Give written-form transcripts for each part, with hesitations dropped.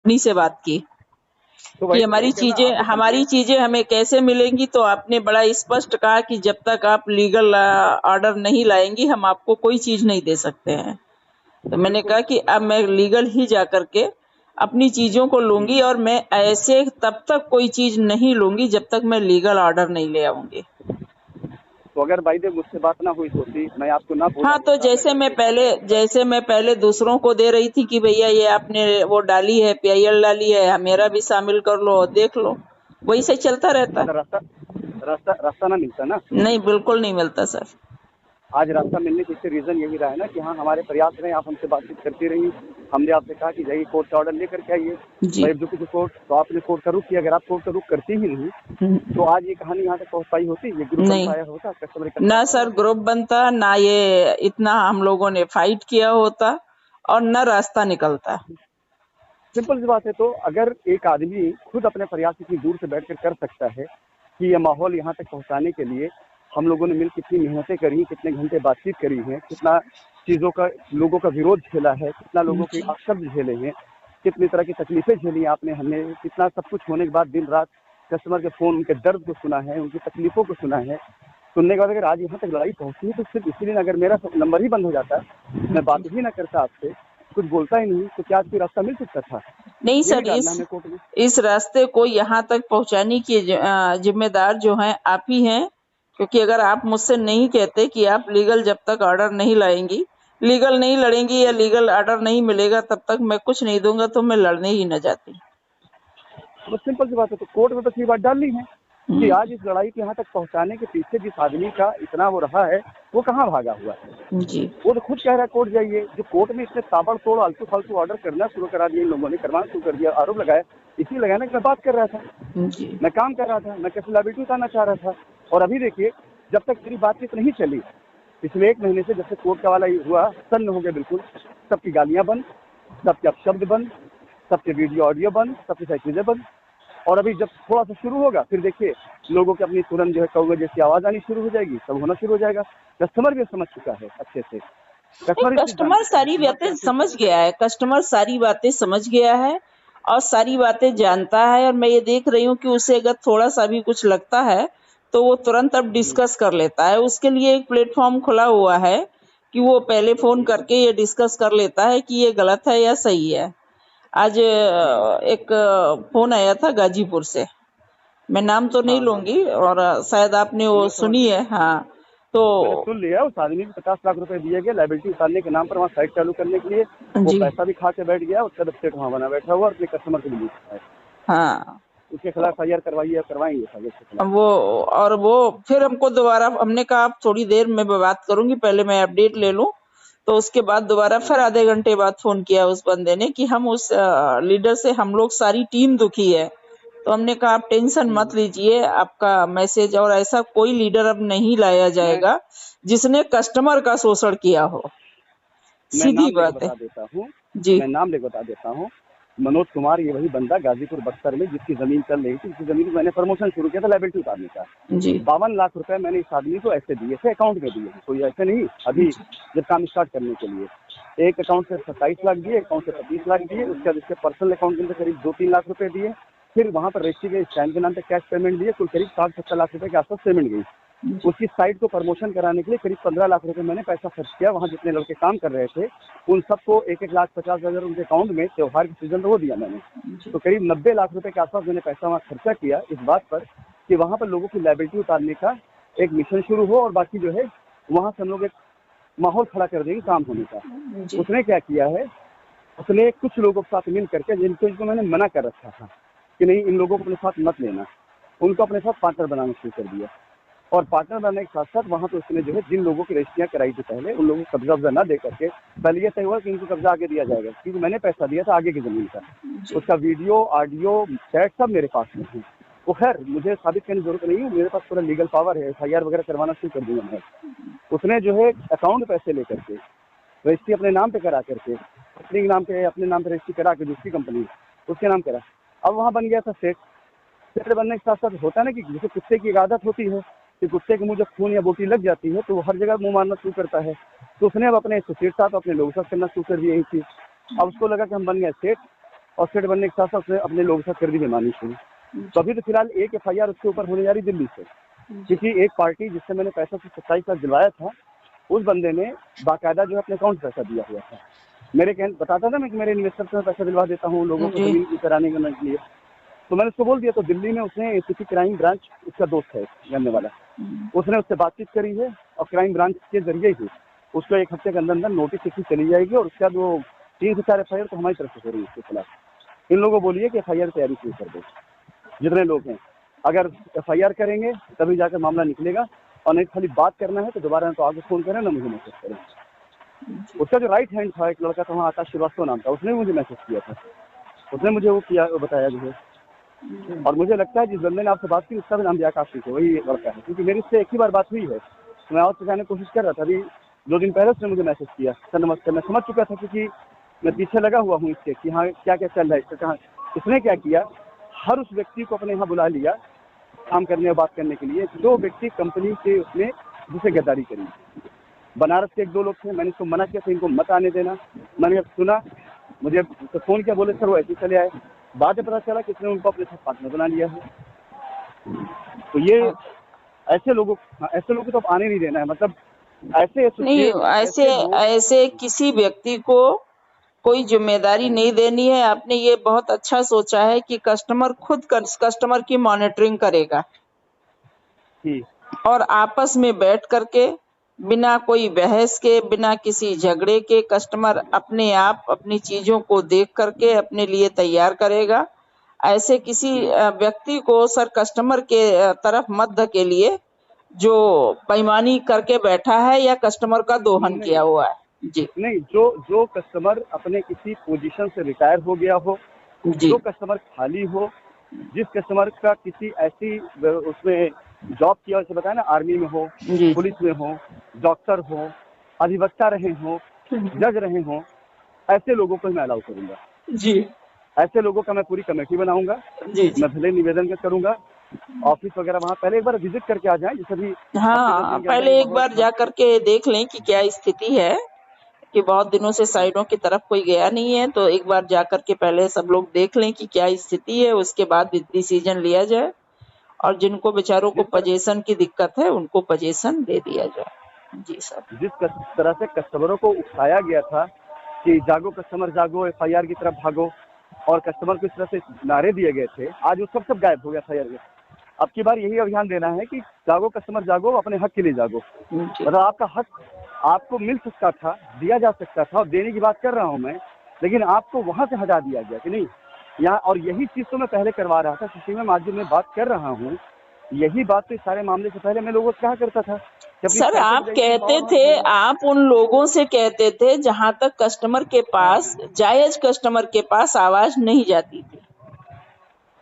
उन्हीं से बात की तो कि वही तो वही कहना, आप जो हमारी कंप्लेंट। चीजें हमें कैसे मिलेंगी। तो आपने बड़ा स्पष्ट कहा कि जब तक आप लीगल ऑर्डर नहीं लाएंगी हम आपको कोई चीज नहीं दे सकते हैं। तो मैंने बिल्कुल। कहा कि अब मैं लीगल ही जा करके अपनी चीजों को लूंगी, और मैं ऐसे तब तक कोई चीज नहीं लूंगी जब तक मैं लीगल ऑर्डर नहीं ले आऊंगी। तो अगर भाई देव मुझसे बात ना हुई होती, मैं आपको ना बोला हाँ, तो होता, मैं घर पे था नहीं होता। जैसे मैं पहले दूसरों को दे रही थी कि भैया ये आपने वो डाली है, पीआईएल डाली है, मेरा भी शामिल कर लो, देख लो, वही से चलता रहता। मतलब रास्ता रास्ता रास्ता ना मिलता ना। नहीं, बिल्कुल नहीं मिलता सर। आज रास्ता मिलने के पीछे रीजन यही रहा है ना कि हाँ, हमारे प्रयास रहे, आप हमसे बातचीत करती रही, हमने आपसे कहा कि जाइए कोर्ट का ऑर्डर लेकर के आइए, जी। भाई एग्जीक्यूटिव कोर्ट, तो आपने कोर्ट का रुख किया। अगर आप कोर्ट का रुख करती ही नहीं, तो आज ये कहानी यहाँ तक पहुँच पाई होती, ये ग्रुप बन नहीं, पाया होता, कस्टमर इकट्ठा ना हो पाया सर होता। ग्रुप बनता, ना ये इतना हम लोगों ने फाइट किया होता, और न रास्ता निकलता। सिंपल सी बात है। तो अगर एक आदमी खुद अपने प्रयास इतनी दूर से बैठ कर सकता है कि ये माहौल यहाँ तक पहुँचाने के लिए हम लोगों ने मिल कितनी मेहनतें करी, कितने घंटे बातचीत करी है, कितना चीज़ों का लोगों का विरोध झेला है, कितना लोगों के जी। अपशब्द झेले हैं, कितनी तरह की तकलीफें झेली आपने, हमने कितना सब कुछ होने के बाद दिन रात कस्टमर के फ़ोन, उनके दर्द को सुना है, उनकी तकलीफ़ों को सुना है। सुनने के बाद अगर आज यहाँ तक लड़ाई पहुँची है, तो सिर्फ इसीलिए अगर मेरा नंबर ही बंद हो जाता, मैं बात जी। ही ना करता आपसे, कुछ बोलता ही नहीं, तो क्या आज कोई रास्ता मिल सकता था? नहीं यही सर, डालना हमें कोर्ट में। इस रास्ते को यहाँ तक पहुँचाने की जिम्मेदार जो हैं आप ही हैं। क्योंकि अगर आप मुझसे नहीं कहते कि आप लीगल जब तक ऑर्डर नहीं लाएंगी, लीगल नहीं लड़ेंगी या लीगल ऑर्डर नहीं मिलेगा तब तक मैं कुछ नहीं दूंगा, तो मैं लड़ने ही न जाती। बस सिंपल सी बात है। तो कोर्ट में बस ये बात डालनी है कि आज इस लड़ाई के यहाँ तक पहुँचाने के पीछे जिस आदमी का इतना वो रहा है, वो कहाँ भागा हुआ है। जी। वो तो खुद कह रहा है कोर्ट जाइए। जो कोर्ट में इतने ताबड़तोड़ आलतू फालतू ऑर्डर करना शुरू करा दिए इन लोगों ने, करवाना शुरू कर दिया, आरोप लगाया, इसलिए लगाया ना कि मैं बात कर रहा था, जी। मैं काम कर रहा था, मैं कैसे लाइबिलिटी उतारना चाह रहा था। और अभी देखिए, जब तक मेरी बातचीत नहीं चली, पिछले 1 महीने से जब से कोर्ट का वाला हुआ, सन्न हो गया बिल्कुल। सबकी गालियाँ बंद, सबके अपशब्द बंद, सबके वीडियो ऑडियो बंद, सबकी सारी चीज़ें बंद। और अभी जब थोड़ा सा शुरू होगा, फिर देखिए लोगों की अपनी तुरंत जो है कौवे जैसी आवाज़ आनी शुरू हो जाएगी, सब होना शुरू हो जाएगा। कस्टमर भी समझ चुका है अच्छे से, नहीं, कस्टमर इस चीज़ जान कस्टमर चुका है सारी कि हाँ बातें क्या चीज़। समझ गया है, कस्टमर सारी बातें समझ गया है और सारी बातें जानता है। और मैं ये देख रही हूँ कि उसे अगर थोड़ा सा भी कुछ लगता है तो वो तुरंत अब डिस्कस कर लेता है। उसके लिए एक प्लेटफॉर्म खुला हुआ है कि वो पहले फोन करके ये डिस्कस कर लेता है कि ये गलत है या सही है। आज एक फोन आया था गाजीपुर से, मैं नाम तो नहीं हाँ हाँ हाँ, लूंगी, और शायद आपने वो मैं समझ सुनी गया। है। हाँ, तो मैंने सुन लिया, उस आदमी को 50 लाख रुपए दिए गए लाइबिलिटी उतारने के नाम पर, वहाँ साइट चालू करने के लिए। वो जी। पैसा भी खा के बैठ गया, उसका वेबसाइट वहाँ बना बैठा हुआ और अपने कस्टमर को भी लूट रहा है। हाँ, उसके खिलाफ FIR करवाइए, करवाएंगे साहब उसके खिलाफ। वो और वो फिर हमको दोबारा हमने कहा आप थोड़ी देर में बात करूंगी, पहले मैं अपडेट ले लूं। तो उसके बाद दोबारा हाँ फिर आधे घंटे बाद फोन किया उस बंदे ने कि हम उस लीडर से, हम लोग सारी टीम दुखी है। तो हमने कहा आप टेंशन मत लीजिए, आपका मैसेज, और ऐसा कोई लीडर अब नहीं लाया मैं जाएगा जिसने कस्टमर का शोषण किया हो। मैं सीधी नाम लेके बात है। बता देता हूँ। जी। मैं नाम लेके बता देता हूँ। मनोज कुमार, ये वही बंदा गाजीपुर बक्सर में जिसकी जमीन चल रही थी, जिसकी जमीन को मैंने प्रमोशन शुरू किया था लाइबिलिटी उतारने का। जी। 52 लाख रुपए मैंने इस आदमी को ऐसे दिए थे, अकाउंट में दिए हैं, कोई ऐसे नहीं। अभी जी। जब काम स्टार्ट करने के लिए एक अकाउंट से 27 लाख दिए, अकाउंट से 25 लाख दिए, उसके बाद इसके पर्सनल अकाउंट के अंदर करीब 2-3 लाख रुपए दिए। फिर वहाँ पर रजिस्ट्री के स्टैंड के नाम पे कैश पेमेंट दिए, कुल करीब 60-70 लाख रुपए के आसपास पेमेंट गई। उसकी साइट को प्रमोशन कराने के लिए करीब 15 लाख रुपए मैंने पैसा खर्च किया। वहाँ जितने लड़के काम कर रहे थे उन सबको 1-1 लाख 50 हज़ार उनके अकाउंट में त्योहार के सीजन में वो दिया मैंने। तो करीब 90 लाख रुपए के आसपास मैंने पैसा वहाँ खर्चा किया इस बात पर कि वहाँ पर लोगों की लाइबिलिटी उतारने का एक मिशन शुरू हो, और बाकी जो है वहाँ से हम लोग एक माहौल खड़ा कर देंगे काम होने का। जी। उसने क्या किया है, उसने कुछ लोगों के साथ मिल करके, जिनको मैंने मना कर रखा था कि नहीं इन लोगों को अपने साथ मत लेना, उनको अपने साथ पार्टनर बनाना शुरू कर दिया। और पार्टनर बनने के साथ साथ वहाँ पे उसने जो है जिन लोगों की रजिस्ट्रियाँ कराई थी पहले, उन लोगों को कब्जा वब्जा ना दे करके पहले ये तय हुआ कि इनको कब्जा आगे दिया जाएगा, क्योंकि मैंने पैसा दिया था आगे की ज़मीन का। जी। उसका वीडियो ऑडियो चैट सब मेरे पास में है। वो खैर मुझे साबित करने की जरूरत नहीं है, मेरे पास पूरा लीगल पावर है, FIR वगैरह करवाना शुरू कर दूंगा मैं। उसने जो है अकाउंट में पैसे लेकर के रजिस्ट्री अपने नाम पे करा करके, अपने नाम पे रजिस्ट्री करा के दूसरी कंपनी उसके नाम करा। अब वहाँ बन गया था सेठ। सेठ बनने के साथ साथ होता है ना कि जैसे कुत्ते की एक आदत होती है कि कुत्ते के मुंह जब खून या बोटी लग जाती है तो वो हर जगह मुंह मारना शुरू करता है। तो उसने अब अपने एसोसिएट साथ अपने लोगों के साथ करना शुरू कर दिया यही चीज़। अब उसको लगा कि हम बन गए सेठ, और सेट बनने के साथ साथ उसने अपने लोगों के साथ कर दी बेईमानी शुरू। तो अभी तो फिलहाल एक FIR उसके ऊपर होने जा रही दिल्ली से, क्योंकि एक पार्टी जिससे मैंने पैसा 27 लाख दिलवाया था, उस बंदे ने बाकायदा जो है अपने अकाउंट पैसा दिया हुआ था। मेरे कहने बताता था मैं कि मेरे इन्वेस्टर से पैसा दिलवा देता हूँ लोगों को जमीन कराने के लिए। तो मैंने उसको बोल दिया। तो दिल्ली में उसने सिटी क्राइम ब्रांच, उसका दोस्त है जानने वाला, उसने उससे बातचीत करी है और क्राइम ब्रांच के जरिए ही उसको 1 हफ्ते के अंदर अंदर नोटिस लिखी चली जाएगी। और उसके बाद वो 3 से 4 FIR तो हमारी तरफ से हो रही है उसके खिलाफ। इन लोगों को बोलिए कि FIR तैयारी शुरू कर दो, जितने लोग हैं। अगर FIR करेंगे तभी जाकर मामला निकलेगा, और नहीं खाली बात करना है तो दोबारा तो आगे फोन करें ना मुझे मैसेज करें। उसका जो राइट हैंड था, एक लड़का था वहाँ, आकाश श्रीवास्तव नाम था, उसने मुझे मैसेज किया था, उसने मुझे वो किया, वो बताया जो है। और मुझे लगता है जिस बंदे ने आपसे बात की उसका भी नाम भी आकाश है, वही लड़का है, क्योंकि मेरी उससे एक ही बार बात हुई है। मैं और सिखाने की कोशिश कर रहा था। अभी 2 दिन पहले उसने मुझे मैसेज किया, सर नमस्ते। मैं समझ चुका था क्योंकि मैं पीछे लगा हुआ हूँ इसके कि हाँ क्या क्या चल रहा है इसका, कहाँ। इसने क्या किया, हर उस व्यक्ति को अपने यहाँ बुला लिया काम करने और बात करने के लिए, जो व्यक्ति कंपनी के उसने जिसे गद्दारी करी। बनारस के 1-2 लोग थे, मैंने इसको मना किया था इनको मत आने देना। मैंने जब सुना, मुझे तो फोन किया, बोले सर वो ऐसे चले आए। बाद में पता चला कि इसने उनको अपने साथ पार्टनर बना लिया है। तो ये ऐसे लोगों को तो अब आने नहीं देना है। मतलब ऐसे नहीं, ऐसे किसी व्यक्ति को कोई जिम्मेदारी नहीं देनी है। आपने ये बहुत अच्छा सोचा है कि कस्टमर खुद कस्टमर की मॉनिटरिंग करेगा और आपस में बैठ करके बिना कोई बहस के, बिना किसी झगड़े के कस्टमर अपने आप अपनी चीजों को देख करके अपने लिए तैयार करेगा। ऐसे किसी व्यक्ति को सर कस्टमर के तरफ मत धकेलिए जो बेईमानी करके बैठा है या कस्टमर का दोहन किया हुआ है। जी नहीं, जो कस्टमर अपने किसी पोजीशन से रिटायर हो गया हो, जो कस्टमर खाली हो, जिस कस्टमर का किसी ऐसी उसमें जॉब किया, जैसे बताया ना, आर्मी में हो, पुलिस में हो, डॉक्टर हो, अधिवक्ता रहे हो, जज रहे हो, ऐसे लोगों को मैं अलाउ करूंगा। जी, ऐसे लोगों का मैं पूरी कमेटी बनाऊंगा। मैं भले निवेदन करूंगा, ऑफिस वगैरह वहाँ पहले एक बार विजिट करके आ जाएं, जैसे भी। हाँ, पहले एक बार जा करके देख लें कि क्या स्थिति है, कि बहुत दिनों से साइडों की तरफ कोई गया नहीं है, तो एक बार जा करके पहले सब लोग देख लें कि क्या स्थिति है, उसके बाद डिसीजन लिया जाए। और जिनको बेचारों को पोजीशन की दिक्कत है उनको पोजीशन दे दिया जाए। जी सर। जिस तरह से कस्टमरों को उकसाया गया था कि जागो कस्टमर जागो, FIR की तरफ भागो, और कस्टमर को इस तरह से नारे दिए गए थे, आज वो सब गायब हो गया FIR के। अब की बार यही अभियान देना है कि जागो कस्टमर जागो, अपने हक के लिए जागो। मतलब आपका हक आपको मिल सकता था, दिया जा सकता था, और देने की बात कर रहा हूँ मैं, लेकिन आपको वहां से हटा दिया गया कि नहीं यहाँ। और यही चीज तो मैं पहले करवा रहा था किसी में, आज जो मैं बात कर रहा हूँ, यही बात तो सारे मामले से पहले मैं लोगों से कहा करता था। सर आप कहते थे, आप उन लोगों से कहते थे जहां तक कस्टमर के पास, जायज कस्टमर के पास आवाज नहीं जाती थी।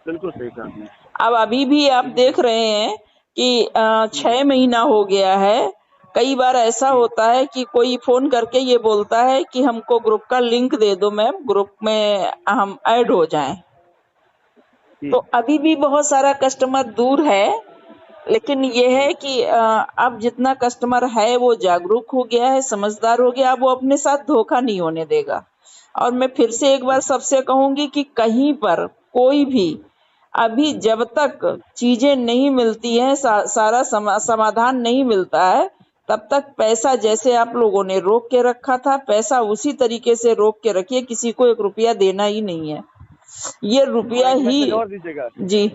बिल्कुल सही कहा आपने। अब अभी भी आप देख रहे हैं कि 6 महीना हो गया है। कई बार ऐसा होता है कि कोई फोन करके ये बोलता है कि हमको ग्रुप का लिंक दे दो मैम, ग्रुप में हम ऐड हो जाएं। तो अभी भी बहुत सारा कस्टमर दूर है, लेकिन ये है कि अब जितना कस्टमर है वो जागरूक हो गया है, समझदार हो गया, अब वो अपने साथ धोखा नहीं होने देगा। और मैं फिर से एक बार सबसे कहूंगी कि कहीं पर कोई भी अभी जब तक चीजें नहीं मिलती हैं, सारा समाधान नहीं मिलता है, तब तक पैसा जैसे आप लोगों ने रोक के रखा था, पैसा उसी तरीके से रोक के रखिए। किसी को 1 रुपया देना ही नहीं है। ये रुपया ही जी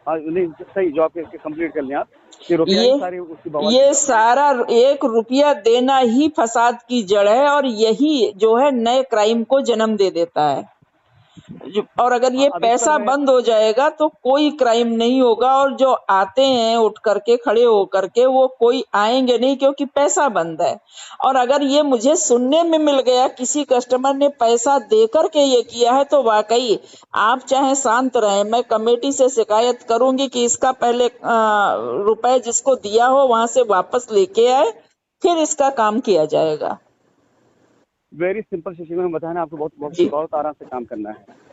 नहीं, सही जॉब कंप्लीट कर लें आप। ये सारा 1 रुपया देना ही फसाद की जड़ है, और यही जो है नए क्राइम को जन्म दे देता है। और अगर ये पैसा बंद हो जाएगा तो कोई क्राइम नहीं होगा, और जो आते हैं उठ करके खड़े होकर के वो कोई आएंगे नहीं, क्योंकि पैसा बंद है। और अगर ये मुझे सुनने में मिल गया किसी कस्टमर ने पैसा दे करके ये किया है, तो वाकई आप चाहे शांत रहें, मैं कमेटी से शिकायत करूंगी कि इसका पहले रुपए जिसको दिया हो वहां से वापस लेके आए, फिर इसका काम किया जाएगा। वेरी सिंपल सिस्टम में बताया ना आपको, बहुत आराम से काम करना है।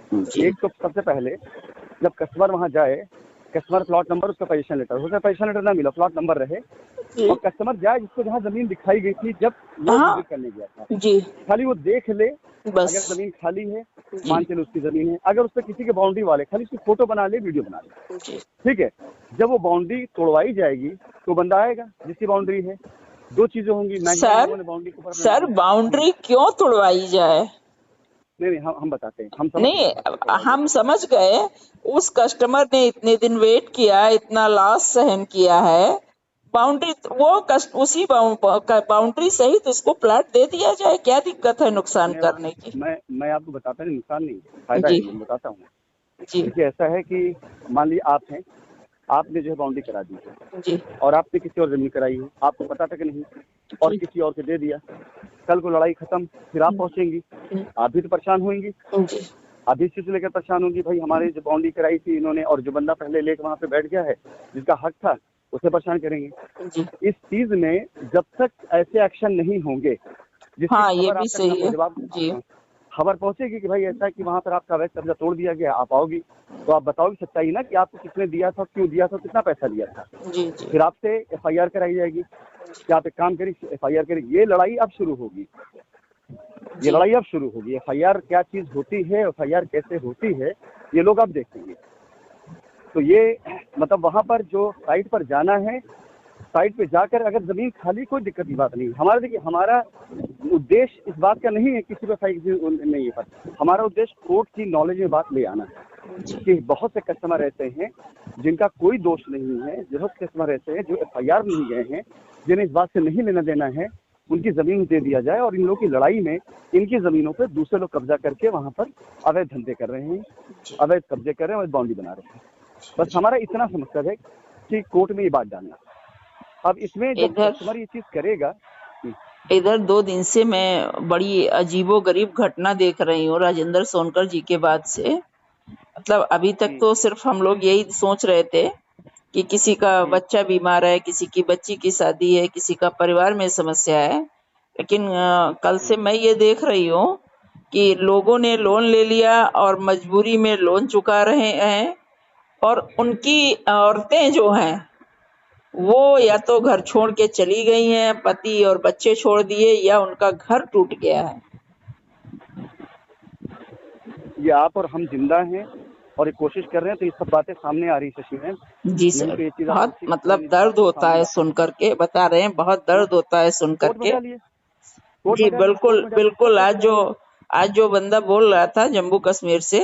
एक तो सबसे पहले जब कस्टमर वहां जाए कस्टमर प्लॉट नंबर, उसका पोजीशन लेटर, हो सकता है पोजीशन लेटर ना मिला, प्लॉट नंबर रहे, जी और कस्टमर जाए जिसको जहाँ जमीन दिखाई गई थी जब वो हाँ विजिट करने गया था, जी खाली वो देख ले। बस अगर जमीन खाली है, जी मान चलो उसकी जमीन है, अगर उस पर किसी के बाउंड्री वाले, खाली उसकी फोटो बना ले, वीडियो बना ले, जी ठीक है। जब वो बाउंड्री तोड़वाई जाएगी तो बंदा आएगा जिसकी बाउंड्री है। दो चीजें होंगी, मैक्सिमम सर लोगों ने बाउंड्री के ऊपर अपने सर नाम। बाउंड्री क्यों तोड़वाई जाए? नहीं नहीं, हम बताते हैं, हम समझ नहीं, सकते हैं तोड़वाई हम जाए। समझ गए। उस कस्टमर ने इतने दिन वेट किया, इतना लॉस सहन किया है, बाउंड्री उसी बाउंड्री सहित उसको प्लाट दे दिया जाए, क्या दिक्कत है नुकसान करने की? मैं आपको बताता नहीं, नुकसान नहीं है, फायदा जी है, मैं बताता हूँ। जी देखिए ऐसा है कि मान लीजिए आप हैं, आपने जो है बाउंड्री करा दी है, जी और आपने किसी और जमीन कराई है, आपको पता था कि नहीं, और जी किसी और को दे दिया, कल को लड़ाई खत्म, फिर आप पहुंचेंगी, आप भी तो परेशान होंगी, जी आप भी इस चीज लेकर परेशान होंगी, भाई हमारे जो बाउंड्री कराई थी इन्होंने, और जो बंदा पहले लेके वहां पे बैठ गया है जिसका हक था, उसे परेशान करेंगे। जी इस चीज में जब तक ऐसे एक्शन नहीं होंगे जिसकी हाँ, ये खबर भी आप तक सही ना है। पहुंचे, जब जी आप खबर पहुंचेगी कि भाई ऐसा है कि वहां पर आपका अवैध कब्जा तोड़ दिया गया, आप आओगी तो आप बताओगी सच्चाई ना, कि आपको किसने दिया था, क्यों दिया था, कितना पैसा लिया था। जी जी फिर आपसे एफआईआर कराई जाएगी कि आप एक काम करिए, एफआईआर करिए। ये लड़ाई अब शुरू होगी, ये जी लड़ाई अब शुरू होगी। एफआईआर क्या चीज होती है, एफआईआर कैसे होती है, ये लोग अब देखेंगे। तो ये मतलब वहां पर जो साइट पर जाना है, साइट पे जाकर अगर जमीन खाली, कोई दिक्कत की बात नहीं। हमारा देखिए, हमारा उद्देश्य इस बात का नहीं है किसी पे नहीं है, पर हमारा उद्देश्य कोर्ट की नॉलेज में बात ले आना है कि बहुत से कस्टमर ऐसे हैं जिनका कोई दोष नहीं है, बहुत से कस्टमर ऐसे हैं जो एफआईआर नहीं गए हैं, जिन्हें इस बात से नहीं लेना देना है, उनकी जमीन दे दिया जाए, और इन लोगों की लड़ाई में इनकी जमीनों पर दूसरे लोग कब्जा करके वहां पर अवैध धंधे कर रहे हैं, अवैध कब्जे कर रहे हैं, अवैध बाउंड्री बना रहे हैं। बस हमारा इतना सा मकसद है कि कोर्ट में ये बात डालना। अब इसमें जब इधर कस्टमर ये चीज करेगा, इधर 2 दिन से मैं बड़ी अजीबोगरीब घटना देख रही हूँ राजेंद्र सोनकर जी के बाद से। मतलब अभी तक तो सिर्फ हम लोग यही सोच रहे थे कि किसी का बच्चा बीमार है, किसी की बच्ची की शादी है, किसी का परिवार में समस्या है, लेकिन कल से मैं ये देख रही हूँ कि लोगों ने लोन ले लिया और मजबूरी में लोन चुका रहे हैं, और उनकी औरतें जो हैं वो या तो घर छोड़ के चली गई हैं, पति और बच्चे छोड़ दिए, या उनका घर टूट गया है। ये आप और हम जिंदा हैं और ये कोशिश कर रहे हैं, तो ये सब बातें सामने आ रही है शशि मैम। जी नहीं सर, तो ये चीज आप बहुत अच्छी मतलब इस दर्द बात को होता सामने है सुन करके, बता रहे हैं बहुत दर्द होता है सुन कोर्ट में करके। डालिए, कोर्ट जी में डालिए, कोर्ट बिल्कुल में डालिए, बिल्कुल। कोर्ट में डालिए। आज जो बंदा बोल रहा था जम्मू कश्मीर से,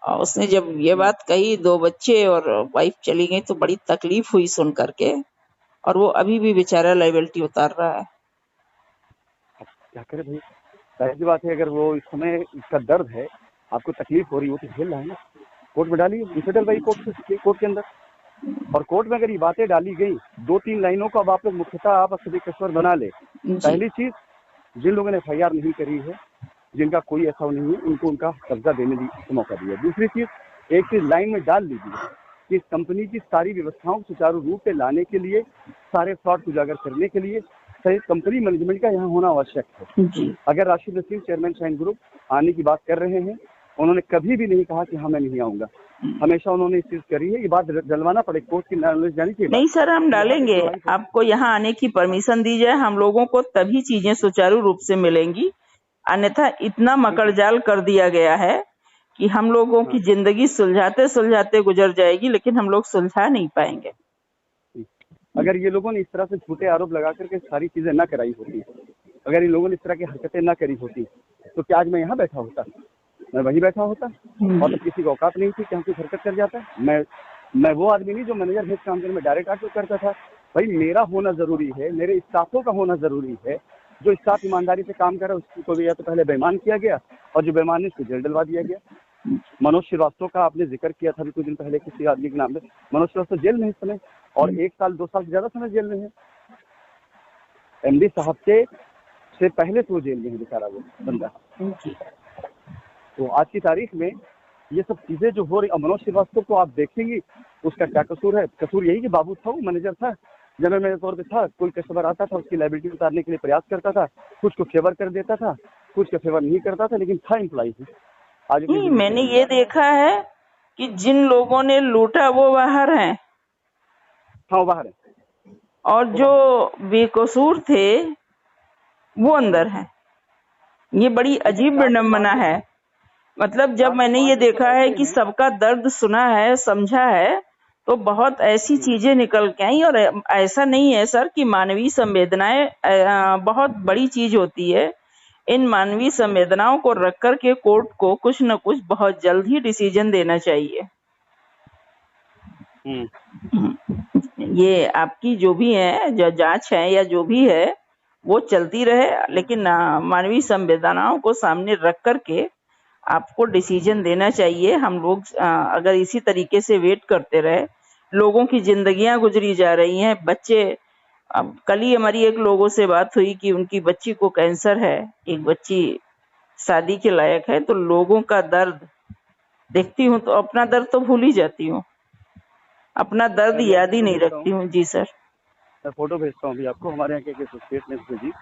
और उसने जब ये बात कही, 2 बच्चे और वाइफ चली गई, तो बड़ी तकलीफ हुई सुन करके, और वो अभी भी बेचारा लाइबिलिटी उतार रहा है। क्या करे भाई, जाहिर सी बात है, अगर वो इस समय इसका दर्द है, आपको तकलीफ हो रही हो, तो झेल रहा है ना। कोर्ट में डालिए, इसे डलवाइए कोर्ट के अंदर। और कोर्ट में अगर ये बातें डाली गई, 2-3 लाइनों को अब आप लोग मुख्यतः आप सभी कस्टमर बना ले। जी पहली चीज, जिन लोगों ने एफआईआर नहीं करी है, जिनका कोई ऐसा नहीं है, उनको उनका कब्जा देने का मौका दिया। दूसरी चीज, एक चीज लाइन में डाल लीजिए कि इस कंपनी की सारी व्यवस्थाओं को सुचारू रूप से लाने के लिए, सारे फ्रॉड को उजागर करने के लिए सही कंपनी मैनेजमेंट का यहाँ होना आवश्यक है। जी अगर Rashid Naseem chairman shine group आने की बात कर रहे हैं, उन्होंने कभी भी नहीं कहा कि हाँ मैं नहीं आऊंगा, हमेशा उन्होंने इस चीज करी है। ये बात डलवाना पड़े, कोर्ट की नॉलेज जानी चाहिए। नहीं सर, हम डालेंगे, आपको यहाँ आने की परमिशन दी जाए, हम लोगों को तभी चीजें सुचारू रूप से मिलेंगी। अन्यथा इतना मकड़जाल कर दिया गया है कि हम लोगों की जिंदगी सुलझाते सुलझाते गुजर जाएगी, लेकिन हम लोग सुलझा नहीं पाएंगे। अगर ये लोगों ने इस तरह से झूठे आरोप लगा करके सारी चीजें ना कराई होती, अगर इन लोगों ने इस तरह की हरकतें ना करी होती, तो क्या आज मैं यहाँ बैठा होता? मैं वहीं बैठा होता, और तो किसी को औकात नहीं थी कि हम कुछ हरकत कर जाता। मैं वो आदमी नहीं जो मैनेजर भेज काम करने में डायरेक्ट आके करता था। भाई मेरा होना जरूरी है, मेरे स्टाफों का होना जरूरी है। जो स्टाफ ईमानदारी से काम कर रहा है उसको या तो पहले बेईमान किया गया, और जो बेईमान है उसको जेल डलवा दिया गया। मनोज श्रीवास्तव का आपने जिक्र किया था अभी कुछ दिन पहले किसी आदमी के नाम पे। मनोज श्रीवास्तव जेल में इस समय, और 1 साल 2 साल से ज्यादा समय जेल में है। एमडी साहब से पहले तो जेल में है बेचारा वो बंदा। तो आज की तारीख में ये सब चीजें जो हो रही, मनोज श्रीवास्तव को आप देखेंगे, उसका क्या कसूर है? कसूर यही कि बाबू था, वो मैनेजर था, जनरल मैनेजर तौर पे था। कोई कस्टमर आता था, उसकी लायबिलिटी उतारने के लिए प्रयास करता था, कुछ को फेवर कर देता था, कुछ का फेवर नहीं करता था, लेकिन था एम्प्लॉय। आज मैंने ये देखा है कि जिन लोगों ने लूटा वो बाहर हैं हाँ वो बाहर है, और वो जो बाहर है। बेकसूर थे वो अंदर हैं। ये बड़ी देखिए अजीब 4 से विडंबना 5 है। मतलब जब 4 से मैंने 5 ये लोग तो देखा है ऐसे कि हैं। सबका दर्द सुना है, समझा है, तो बहुत ऐसी हम्म, चीजें निकल के आई। और ऐसा नहीं है सर कि मानवीय संवेदनाएं बहुत बड़ी चीज होती है। इन मानवीय संवेदनाओं को रख कर के कोर्ट को कुछ न कुछ बहुत जल्द ही डिसीजन देना चाहिए। हम्म, ये आपकी जो भी है, जो जांच है या जो भी है, वो चलती रहे, हम्म, लेकिन मानवीय संवेदनाओं को सामने रख करके आपको डिसीजन देना चाहिए। हम लोग अगर इसी तरीके से वेट करते रहे, लोगों की जिंदगियां गुजरी जा रही हैं। बच्चे, अब कल ही हमारी एक लोगों से बात हुई कि उनकी बच्ची को कैंसर है, एक बच्ची शादी के लायक है। तो लोगों का दर्द देखती हूँ तो अपना दर्द तो भूल ही जाती हूँ, अपना दर्द मैं अभी आपको याद ही फोटो नहीं भेजता रखती हूँ। हूँ। जी सर। मैं फोटो भेजता हूँ अभी आपको, हमारे यहाँ के एक एसोसिएट ने भेजी,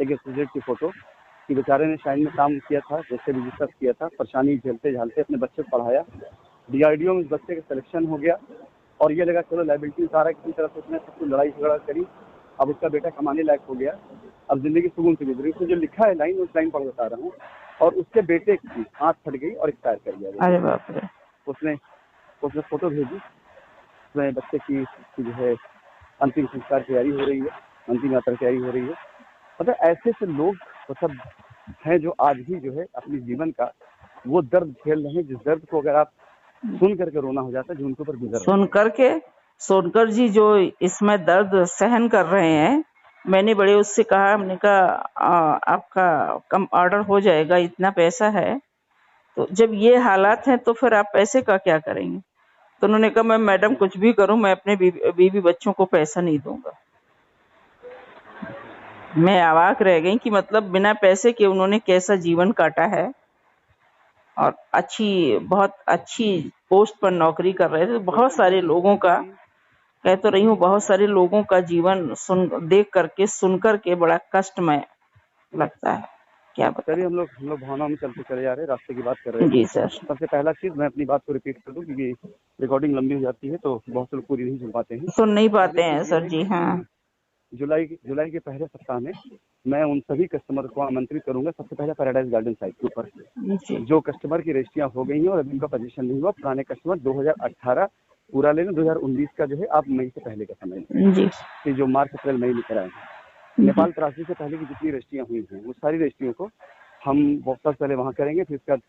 एक एसोसिएट की फोटो, कि बेचारे ने शाइन में काम किया था, जैसे रजिस्टर किया था, परेशानी झेलते झेलते अपने बच्चे को पढ़ाया, डीआरडीओ में उस बच्चे का सिलेक्शन हो गया, और ये लगा चलो लाइबिलिटी उतारा किसी तरह से, उसने सबको लड़ाई झगड़ा करी, अब उसका बेटा कमाने लायक हो गया, अब जिंदगी सुकून से गुजरी। उसने जो लिखा है लाइन, उस लाइन पर बता रहा हूँ, और उसके बेटे की आँख फट गई और एक्सपायर कर गया वो अरे बेटा। बाप रे। उसने उसने फोटो भेजी, उसमें बच्चे की जो है अंतिम संस्कार की तैयारी हो रही है, अंतिम यात्रा की तैयारी हो रही है। मतलब ऐसे से लोग मतलब हैं जो आज भी जो है अपने जीवन का वो दर्द झेल रहे हैं, जिस दर्द को अगर आप सुन करके रोना हो जाता है, जो उनके ऊपर गुजर रहा है। सोनकर जी जो इसमें दर्द सहन कर रहे हैं, मैंने बड़े उससे कहा, हमने कहा आपका कम ऑर्डर हो जाएगा, इतना पैसा है। तो जब ये हालात हैं तो फिर आप पैसे का क्या करेंगे? तो उन्होंने कहा, मैं मैडम कुछ भी करूं, मैं अपने बीवी बच्चों को पैसा नहीं दूंगा। मैं अवाक रह गई कि मतलब बिना पैसे के उन्होंने कैसा जीवन काटा है। और बहुत अच्छी पोस्ट पर नौकरी कर रहे थे। बहुत देखिए सारे लोगों का, अभी कह तो रही हूँ, बहुत सारे लोगों का जीवन देख करके, सुन करके बड़ा कष्टमय लगता है। क्या चलिए, बताएं। हम लोग भावनाओं में चलते चले जा रहे हैं, रास्ते की बात कर रहे थे। जी सर। सबसे पहला चीज़, मैं अपनी बात को रिपीट कर दूं, क्योंकि रिकॉर्डिंग लंबी हो जाती है तो बहुत से लोग पूरी नहीं सुन पाते हैं। सुन नहीं पाते पहली हैं चीज़ ये सर है जी। कि हाँ। जुलाई के पहले सप्ताह में मैं उन सभी कस्टमर को आमंत्रित करूंगा, सबसे पहले पैराडाइज गार्डन साइट के ऊपर, जी जो कस्टमर की रजिस्ट्रियाँ हो गई हैं और अभी उनका पोजीशन नहीं हुआ, पुराने कस्टमर 2018 पूरा लेना, 2019 का जो है आप मई से पहले का समय लें, जी कि जो मार्च अप्रैल मई में कराए हैं। जी नेपाल त्रासदी से पहले की जितनी रजिस्ट्रियाँ हुई हैं, वो सारी रजिस्ट्रियों को हम बहुत साल पहले वहाँ करेंगे, फिर उसके बाद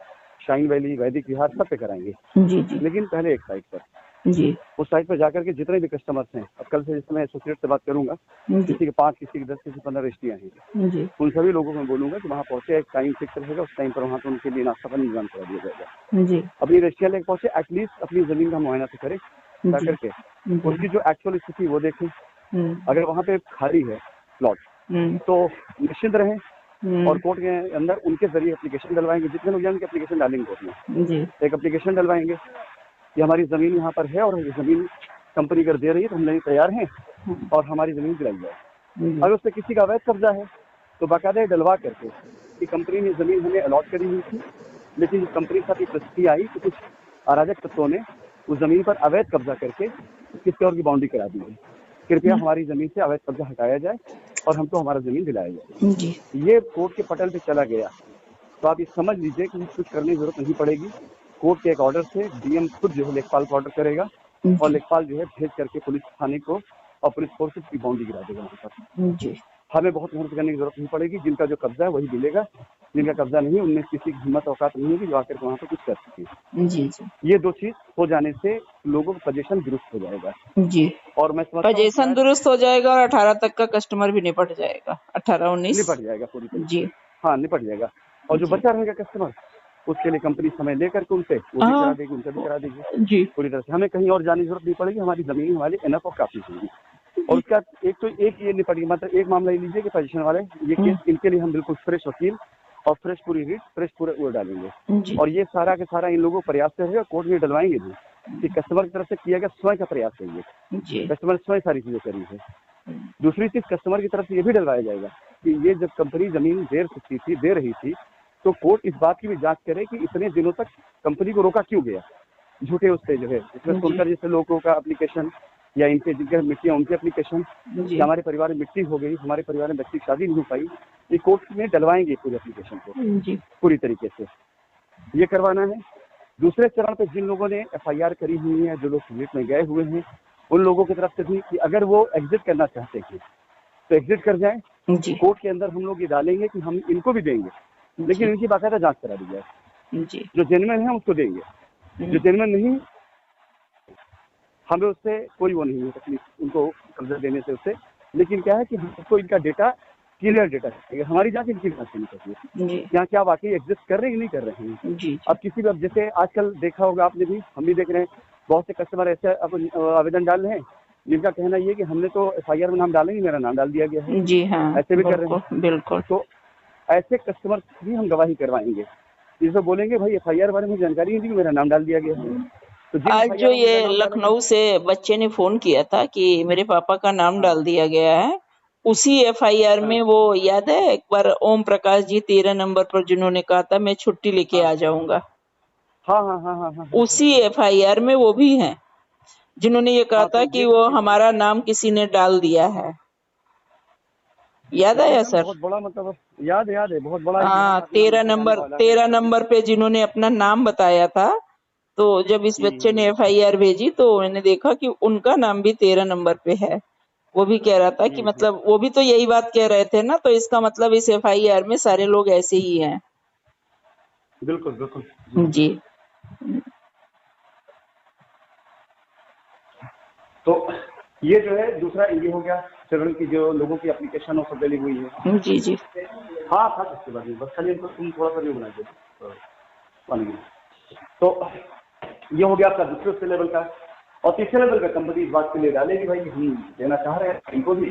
शाइन वैली, वैदिक विहार सब पे कराएंगे, जी जी लेकिन पहले एक साइट पर। जी उस साइट पर जाकर के जितने भी कस्टमर्स हैं, अब कल से जिस मैं एसोसिएट से बात करूंगा, जी किसी के 5, किसी के 10, किसी 15 रजिस्ट्रियाँ हैं, जी उन सभी लोगों को मैं बोलूंगा कि वहाँ पहुंचे, एक टाइम फिक्स रहेगा, उस टाइम पर वहाँ पर उनके लिए नाश्ता पानी इंतजाम करा दिया जाएगा। जी अपनी रजिस्ट्रियाँ लेकर पहुंचे, एटलीस्ट अपनी जमीन का मुआयना तो करें, जा जी करके जी। उसकी जो एक्चुअल स्थिति वो देखें। हम्म अगर वहाँ पे खाली है प्लॉट हम्म तो निश्चिंत रहें, और हम्म। कोर्ट के अंदर उनके जरिए एप्लीकेशन डलवाएंगे, जितने लोग जाएंगे एप्लीकेशन डालेंगे कोर्ट में, जी एक एप्लीकेशन डलवाएंगे कि हमारी ज़मीन यहाँ पर है और ये ज़मीन कंपनी अगर दे रही है तो हम लेने तैयार हैं, और हमारी ज़मीन दिलाई जाए। जी अगर उस पर किसी का अवैध कब्जा है तो बाकायदा डलवा करके कि कंपनी ने ज़मीन हमें अलॉट करी हुई थी, लेकिन जब कंपनी के साथ एक परिस्थिति आई तो कुछ अराजक तत्वों ने उस ज़मीन पर अवैध कब्जा करके किसी और की बाउंड्री करा दी है, कृपया हमारी ज़मीन से अवैध कब्जा हटाया जाए और हमको हमारा ज़मीन दिलाया जाए। जी ये कोर्ट के पटल पे चला गया तो आप ये समझ लीजिए कि कुछ करने की जरूरत नहीं पड़ेगी। कोर्ट के एक ऑर्डर से डीएम खुद जो है लेखपाल को ऑर्डर करेगा, और जी लेखपाल जो है भेज करके पुलिस थाने को और पुलिस फोर्स की बाउंड्री गिरा देगा वहाँ पर। जी हमें बहुत मेहनत करने की जरूरत नहीं पड़ेगी, जिनका जो कब्जा है वही मिलेगा, जिनका कब्जा नहीं, उनमें किसी की हिम्मत औकात नहीं होगी जो आकर के वहाँ पर कुछ कर सके। जी जी ये 2 चीज हो जाने से लोगों का पोजीशन दुरुस्त हो जाएगा, जी। और मैं समझता हूँ पजेशन शायद दुरुस्त हो जाएगा और 18 तक का कस्टमर भी निपट जाएगा। 18-19। निपट जाएगा पूरी तरीके जी से। हाँ, निपट जाएगा, और जो जी बचा रहेगा कस्टमर, उसके लिए कंपनी समय लेकर के उनसे वो भी करा हाँ देगी, उनसे भी करा देगी जी पूरी तरह से। हमें कहीं और जाने की जरूरत नहीं पड़ेगी, हमारी जमीन हमारी इनफ और काफी होगी। और उसके बाद एक ये निपट गया, मतलब एक मामला ये लीजिए कि पोजीशन वाले ये केस, इनके लिए हम बिल्कुल फ्रेश वकील और फ्रेश पूरी रीट, फ्रेश पूरे वो डालेंगे, जी और ये सारा के सारा इन लोगों को प्रयास से रहेगा, कोर्ट में डलवाएंगे भी कि कस्टमर की तरफ से किया गया स्वयं का प्रयास है, ये जी कस्टमर स्वयं सारी चीजें करी है। दूसरी चीज, कस्टमर की तरफ से ये भी डलवाया जाएगा कि ये जब कंपनी जमीन दे रही थी तो कोर्ट इस बात की भी जांच करे कि इतने दिनों तक कंपनी को रोका क्यों गया, झूठे उससे जो है इसमें जी सुनकर जैसे लोगों का एप्लीकेशन या इनके जिनके मिट्टी है उनके एप्लीकेशन जी कि हमारे परिवार में मिट्टी हो गई, हमारे परिवार में बच्ची की शादी नहीं हो पाई, ये कोर्ट में डलवाएंगे पूरे एप्लीकेशन को जी पूरी तरीके से ये करवाना है। दूसरे चरण पे जिन लोगों ने FIR करी हुई है, जो लोग क्रिएट में गए हुए हैं, उन लोगों की तरफ से भी कि अगर वो एग्जिट करना चाहते हैं तो एग्जिट कर जाएं। जी कोर्ट के अंदर हम लोग ये डालेंगे कि हम इनको भी देंगे, लेकिन इनकी बाकायदा जांच करा दी जाए। जी जो जेन्युइन है उसको देंगे, जो जेन्युइन नहीं हमें उससे कोई वो नहीं है तकलीफ उनको कर्जा देने से उससे। लेकिन क्या है कि हमको इनका डेटा क्लियर डेटा चाहिए, हमारी जांच इनकी जांच होनी चाहिए जी क्या क्या वाकई एग्जिस्ट कर रहे हैं कि नहीं कर रहे हैं। जी अब किसी भी, अब जैसे आजकल देखा होगा आपने भी, हम भी देख रहे हैं, बहुत से कस्टमर ऐसे अब आवेदन डाल रहे हैं जिनका कहना ये कि हमने तो FIR में नाम डालेंगे, मेरा नाम डाल दिया गया है, जी हाँ, ऐसे भी कर रहे हैं। बिल्कुल बिल्कुल। तो ऐसे कस्टमर भी हम गवाही करवाएंगे, जिसको बोलेंगे भाई FIR बारे में जानकारी नहीं थी, मेरा नाम डाल दिया गया है। तो जिन आज FIR जो में मेरा ये नाम डालेंगे, लखनऊ से बच्चे ने फोन किया था कि मेरे पापा का नाम हाँ डाल दिया गया है, उसी FIR हाँ में वो याद है एक बार ओम प्रकाश जी 13 नंबर पर जिन्होंने कहा था मैं छुट्टी लेके हाँ आ जाऊंगा, हाँ हाँ हाँ हाँ हाँ उसी FIR में वो भी हैं जिन्होंने ये कहा हाँ। था तो कि ये वो हमारा नाम किसी ने डाल दिया है। याद ये आया एकदम सर? बहुत बड़ा, मतलब याद है, बहुत बड़ा ही जो है हाँ, कारनामा देखा जाने वाला है। 13 नंबर पे जिन्होंने अपना नाम बताया था, तो जब इस बच्चे ने FIR भेजी तो मैंने देखा कि उनका नाम भी 13 नंबर पे है। वो भी कह रहा था कि मतलब वो भी तो यही बात कह रहे थे ना, तो इसका मतलब इस FIR में सारे लोग ऐसे ही हैं। बिल्कुल बिल्कुल जी तो ये जो है दूसरा ये हो गया चरण की जो लोगों की एप्लीकेशन और सब डली हुई है। जी जी हाँ था इसके बाद में बस खाली इनको तुम थोड़ा सा भी बना दो तो ये हो गया आपका दूसरे लेवल का। और तीसरे लेवल का कंपनी इस बात के लिए डालेगी भाई हम देना चाह रहे हैं इनको भी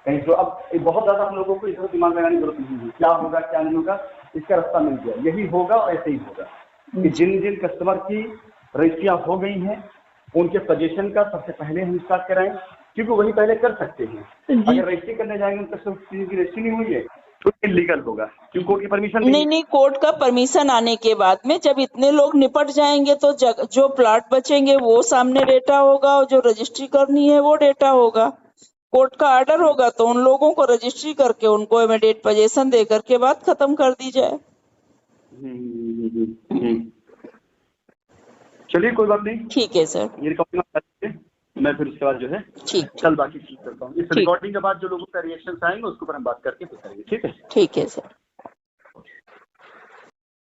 कहीं तो। अब बहुत ज्यादा हम लोगों को इधर दिमाग लगाने की जरूरत नहीं है क्या होगा क्या नहीं होगा, इसका रास्ता मिल गया, यही होगा और ऐसे ही होगा कि जिन जिन कस्टमर की रजिस्ट्रियां हो गई हैं उनके सजेशन का सबसे पहले हम स्टार्ट कराएं, क्योंकि वही पहले कर सकते हैं। अगर रजिस्ट्री करने जाएंगे उनका किसी की रजिस्ट्री नहीं हुई है तो इलीगल होगा, क्योंकि कोर्ट की परमिशन नहीं नहीं, कोर्ट का परमिशन आने के बाद में जब इतने लोग निपट जाएंगे तो जो प्लाट बचेंगे वो सामने डेटा होगा और जो रजिस्ट्री करनी है वो डेटा होगा। कोर्ट का ऑर्डर होगा तो उन लोगों को रजिस्ट्री करके उनको इमीडिएट पोजीशन दे करके बात खत्म कर दी जाए। चलिए कोई बात नहीं, ठीक है सर। ये रिकॉर्डिंग मैं फिर उसके बाद जो है ठीक कल बाकी चीज करता हूँ। इस रिकॉर्डिंग के बाद जो लोगों का रिएक्शन आएंगे उसके ऊपर हम बात करके फिर करेंगे। ठीक है ठीक है सर।